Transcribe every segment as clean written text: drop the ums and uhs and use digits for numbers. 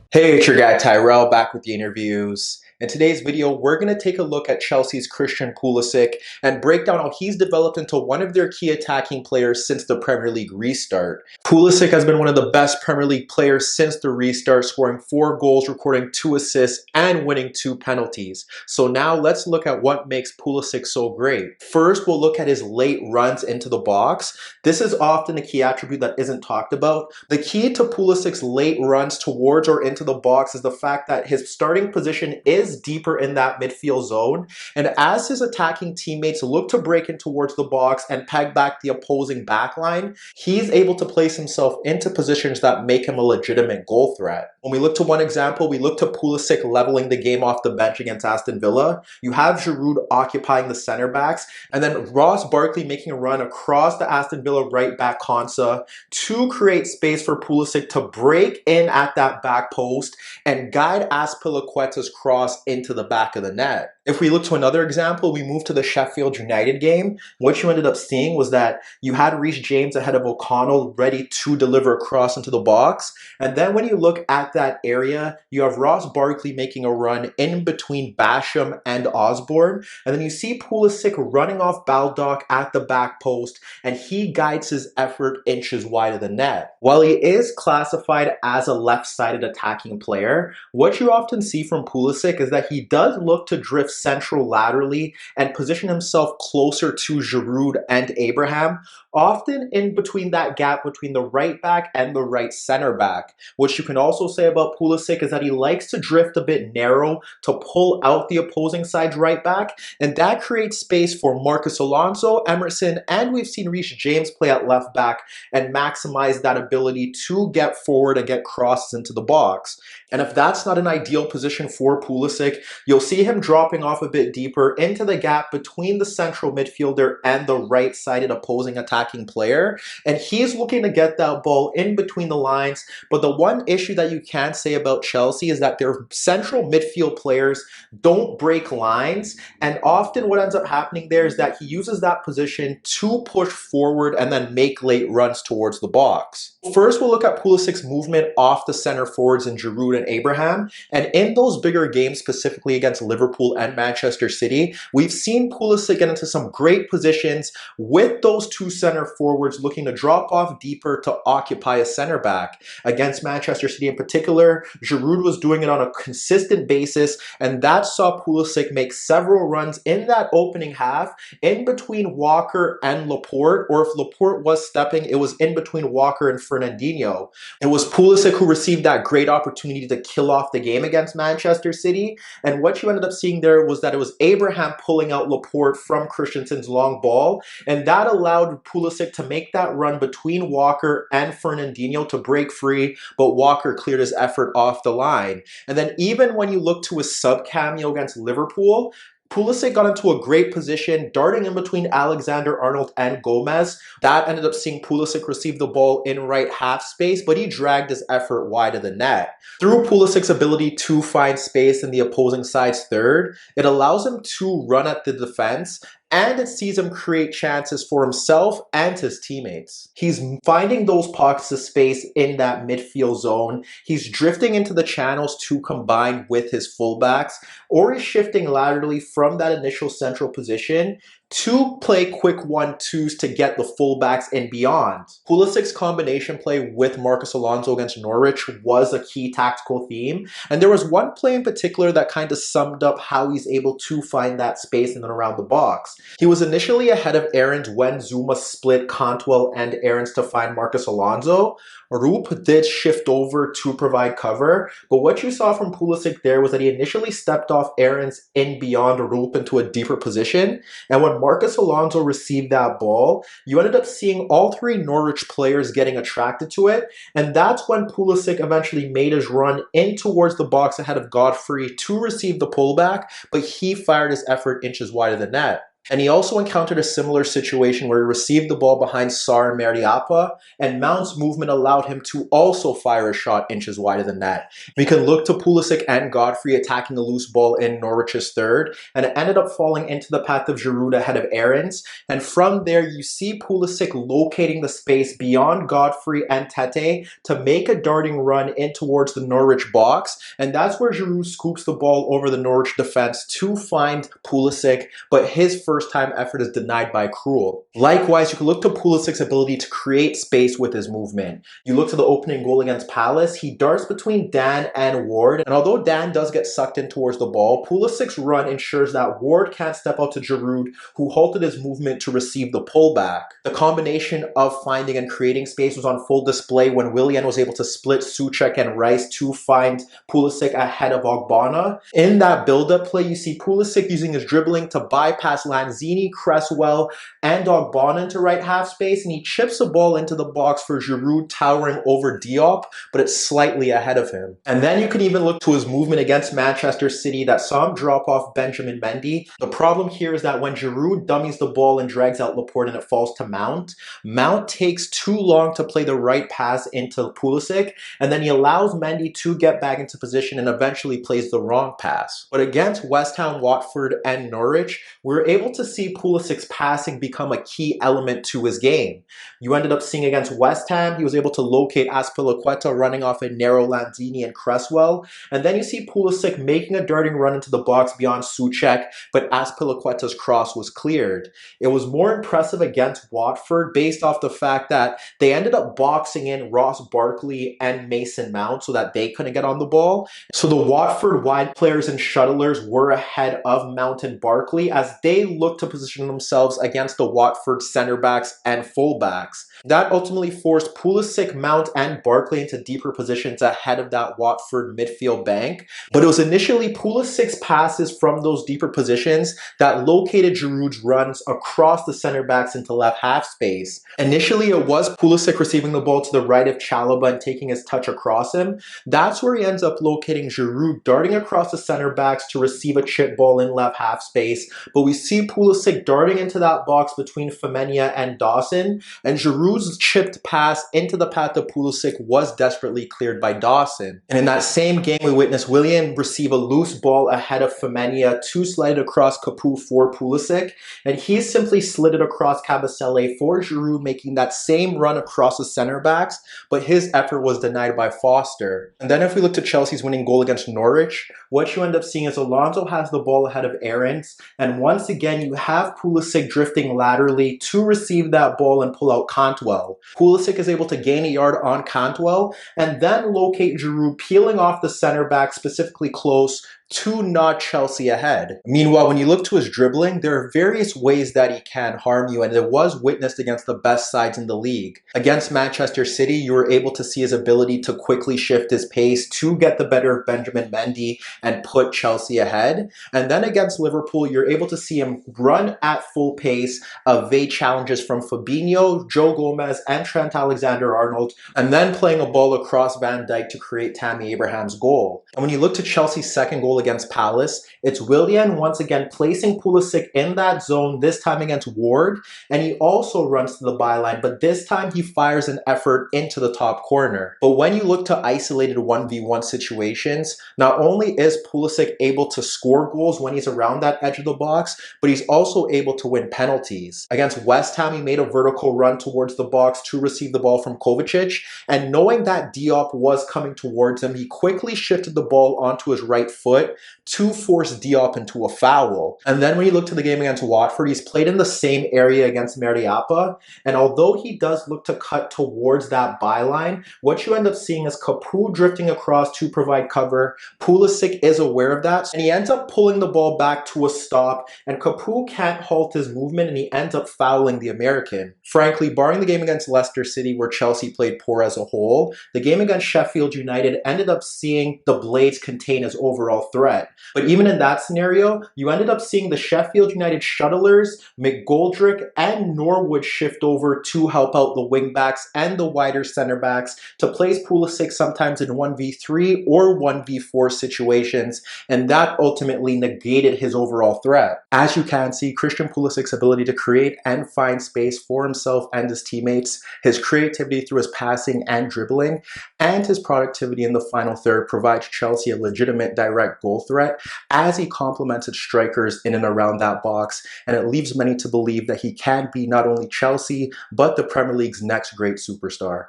Hey, it's your guy Tyrrell back with the interviews. In today's video, we're going to take a look at Chelsea's Christian Pulisic and break down how he's developed into one of their key attacking players since the Premier League restart. Pulisic has been one of the best Premier League players since the restart, scoring 4 goals, recording 2 assists, and winning 2 penalties. So now let's look at what makes Pulisic so great. First, we'll look at his late runs into the box. This is often a key attribute that isn't talked about. The key to Pulisic's late runs towards or into the box is the fact that his starting position is deeper in that midfield zone, and as his attacking teammates look to break in towards the box and peg back the opposing backline, he's able to place himself into positions that make him a legitimate goal threat. When we look to one example, we look to Pulisic leveling the game off the bench against Aston Villa. You have Giroud occupying the center backs, and then Ross Barkley making a run across the Aston Villa right back Konsa to create space for Pulisic to break in at that back post and guide Azpilicueta's cross into the back of the net. If we look to another example, we move to the Sheffield United game. What you ended up seeing was that you had Reece James ahead of O'Connell ready to deliver a cross into the box. And then when you look at that area, you have Ross Barkley making a run in between Basham and Osborne. And then you see Pulisic running off Baldock at the back post, and he guides his effort inches wide of the net. While he is classified as a left-sided attacking player, what you often see from Pulisic is that he does look to drift central laterally and position himself closer to Giroud and Abraham, often in between that gap between the right back and the right center back. What you can also say about Pulisic is that he likes to drift a bit narrow to pull out the opposing side's right back, and that creates space for Marcus Alonso, Emerson, and we've seen Reece James play at left back and maximize that ability to get forward and get crosses into the box. And if that's not an ideal position for Pulisic, you'll see him dropping off a bit deeper into the gap between the central midfielder and the right-sided opposing attacking player. And he's looking to get that ball in between the lines. But the one issue that you can say about Chelsea is that their central midfield players don't break lines. And often what ends up happening there is that he uses that position to push forward and then make late runs towards the box. First, we'll look at Pulisic's movement off the center forwards in Giroud and Abraham. And in those bigger games, specifically against Liverpool and Manchester City, we've seen Pulisic get into some great positions with those two center forwards looking to drop off deeper to occupy a center back. Against Manchester City in particular, Giroud was doing it on a consistent basis, and that saw Pulisic make several runs in that opening half in between Walker and Laporte, or if Laporte was stepping, it was in between Walker and Fernandinho. It was Pulisic who received that great opportunity to kill off the game against Manchester City, and what you ended up seeing there was that it was Abraham pulling out Laporte from Christensen's long ball, and that allowed Pulisic to make that run between Walker and Fernandinho to break free, but Walker cleared his effort off the line. And then even when you look to his sub cameo against Liverpool, Pulisic got into a great position, darting in between Alexander-Arnold and Gomez. That ended up seeing Pulisic receive the ball in right half space, but he dragged his effort wide of the net. Through Pulisic's ability to find space in the opposing side's third, it allows him to run at the defense, and it sees him create chances for himself and his teammates. He's finding those pockets of space in that midfield zone. He's drifting into the channels to combine with his fullbacks, or he's shifting laterally from that initial central position to play quick 1-2s to get the fullbacks and beyond. Pulisic's combination play with Marcus Alonso against Norwich was a key tactical theme, and there was one play in particular that kind of summed up how he's able to find that space in and around the box. He was initially ahead of Aarons when Zuma split Cantwell and Aarons to find Marcus Alonso. Roop did shift over to provide cover, but what you saw from Pulisic there was that he initially stepped off Aarons in beyond Roop into a deeper position, and when Marcus Alonso received that ball, you ended up seeing all 3 Norwich players getting attracted to it, and that's when Pulisic eventually made his run in towards the box ahead of Godfrey to receive the pullback, but he fired his effort inches wide of the net. And he also encountered a similar situation where he received the ball behind Sarr and Mariappa, and Mount's movement allowed him to also fire a shot inches wide of the net. We can look to Pulisic and Godfrey attacking the loose ball in Norwich's third, and it ended up falling into the path of Giroud ahead of Aarons. And from there, you see Pulisic locating the space beyond Godfrey and Tete to make a darting run in towards the Norwich box. And that's where Giroud scoops the ball over the Norwich defense to find Pulisic, but his first time effort is denied by Krul. Likewise, you can look to Pulisic's ability to create space with his movement. You look to the opening goal against Palace, he darts between Dan and Ward, and although Dan does get sucked in towards the ball, Pulisic's run ensures that Ward can't step out to Giroud, who halted his movement to receive the pullback. The combination of finding and creating space was on full display when Willian was able to split Souček and Rice to find Pulisic ahead of Ogbonna. In that build-up play, you see Pulisic using his dribbling to bypass Lanzini, Cresswell, and Ogbonna into right half space, and he chips the ball into the box for Giroud, towering over Diop, but it's slightly ahead of him. And then you can even look to his movement against Manchester City that saw him drop off Benjamin Mendy. The problem here is that when Giroud dummies the ball and drags out Laporte and it falls to Mount, Mount takes too long to play the right pass into Pulisic, and then he allows Mendy to get back into position and eventually plays the wrong pass. But against West Ham, Watford, and Norwich, we're able to see Pulisic's passing become a key element to his game. You ended up seeing against West Ham, he was able to locate Azpilicueta running off a narrow Lanzini and Cresswell, and then you see Pulisic making a darting run into the box beyond Souček, but Azpilicueta's cross was cleared. It was more impressive against Watford based off the fact that they ended up boxing in Ross Barkley and Mason Mount so that they couldn't get on the ball. So the Watford wide players and shuttlers were ahead of Mount and Barkley as they looked to position themselves against the Watford center backs and fullbacks. That ultimately forced Pulisic, Mount, and Barkley into deeper positions ahead of that Watford midfield bank. But it was initially Pulisic's passes from those deeper positions that located Giroud's runs across the center backs into left half space. Initially, it was Pulisic receiving the ball to the right of Chalobah and taking his touch across him. That's where he ends up locating Giroud, darting across the center backs to receive a chip ball in left half space. But we see Pulisic darting into that box between Femenia and Dawson, and Giroud's chipped pass into the path of Pulisic was desperately cleared by Dawson. And in that same game, we witnessed Willian receive a loose ball ahead of Femenia to slide it across Capoue for Pulisic, and he simply slid it across Kabasele for Giroud, making that same run across the center backs, but his effort was denied by Foster. And then if we look to Chelsea's winning goal against Norwich, what you end up seeing is Alonso has the ball ahead of Aarons, and once again you have Pulisic drifting laterally to receive that ball and pull out Cantwell. Pulisic is able to gain a yard on Cantwell and then locate Giroud peeling off the center back, specifically close to nod Chelsea ahead. Meanwhile, when you look to his dribbling, there are various ways that he can harm you, and it was witnessed against the best sides in the league. Against Manchester City, you were able to see his ability to quickly shift his pace to get the better of Benjamin Mendy and put Chelsea ahead. And then against Liverpool, you're able to see him run at full pace, evade challenges from Fabinho, Joe Gomez, and Trent Alexander-Arnold, and then playing a ball across Van Dijk to create Tammy Abraham's goal. And when you look to Chelsea's second goal against Palace, it's Willian once again placing Pulisic in that zone, this time against Ward, and he also runs to the byline, but this time he fires an effort into the top corner. But when you look to isolated 1v1 situations, not only is Pulisic able to score goals when he's around that edge of the box, but he's also able to win penalties. Against West Ham, he made a vertical run towards the box to receive the ball from Kovacic, and knowing that Diop was coming towards him, he quickly shifted the ball onto his right foot to force Diop into a foul. And then when you look to the game against Watford, he's played in the same area against Mariappa, and although he does look to cut towards that byline, what you end up seeing is Capoue drifting across to provide cover. Pulisic is aware of that, and he ends up pulling the ball back to a stop, and Capoue can't halt his movement, and he ends up fouling the American. Frankly, barring the game against Leicester City where Chelsea played poor as a whole, the game against Sheffield United ended up seeing the Blades contain his overall threat. But even in that scenario, you ended up seeing the Sheffield United shuttlers, McGoldrick, and Norwood shift over to help out the wingbacks and the wider center backs to place Pulisic sometimes in 1v3 or 1v4 situations, and that ultimately negated his overall threat. As you can see, Christian Pulisic's ability to create and find space for himself and his teammates, his creativity through his passing and dribbling, and his productivity in the final third provides Chelsea a legitimate direct goal threat as he complemented strikers in and around that box, and it leaves many to believe that he can be not only Chelsea, but the Premier League's next great superstar.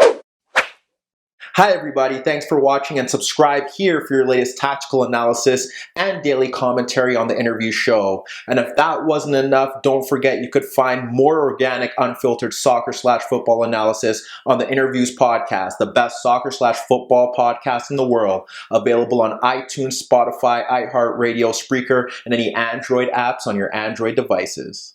Hi everybody, thanks for watching, and subscribe here for your latest tactical analysis and daily commentary on the InnerViews show. And if that wasn't enough, don't forget you could find more organic, unfiltered soccer/football analysis on the InnerViews podcast, the best soccer/football podcast in the world, available on iTunes, Spotify, iHeartRadio, Spreaker, and any Android apps on your Android devices.